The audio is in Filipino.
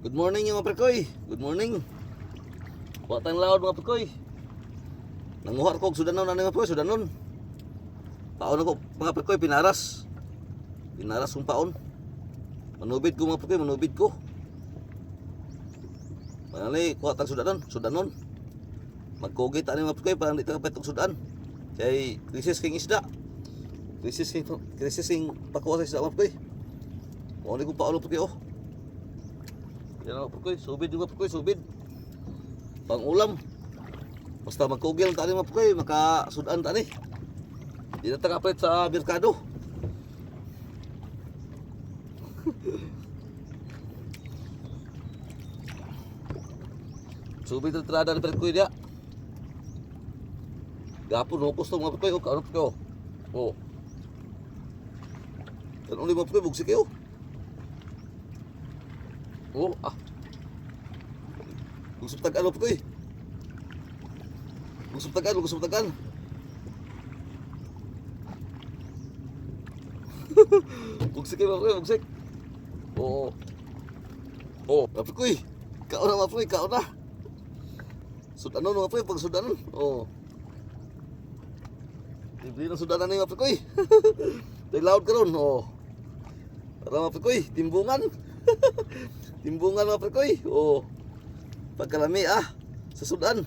Good morning mga prekoy. Good morning. Wa tayong laod mga prekoy. Nanguha ko og sudanon ano mga prekoy, sudanon. Paon ako mga prekoy pinaras. Pinaras kong paon. Manubid ko mga prekoy, manubid ko. Manali kuha tag sudanon. Magkugit ani mga prekoy para di ta kapet og sudan. Kay krisis king isda. Krisis king pakuha sa isda mga prekoy. Mo ni ko paon prekoy oh. Yan ako prekoy, subid juga prekoy, subid. Pang ulam. Basta magkugil tani mga prekoy, makasudan tani. Di na ta kapit sa merkado. Subid na trada ni prekoy dia. Gapon no gusto mga prekoy, karon prekoy. Oh. Dan uli mga prekoy bugsik yo. Oh, Lusop tagan mo prekoy. Lusop tagan. Bugsik mo prekoy, bugsik. Oh. Oh, prekoy. Kao na prekoy, kao na. Sudanon mo prekoy, pag sudanon. Oh. Ibli na sudanan ni prekoy. Tay laud karon, oh. Para prekoy, timbungan. Timbungan mga prekoy. Oh. Pagkalami sa sudan.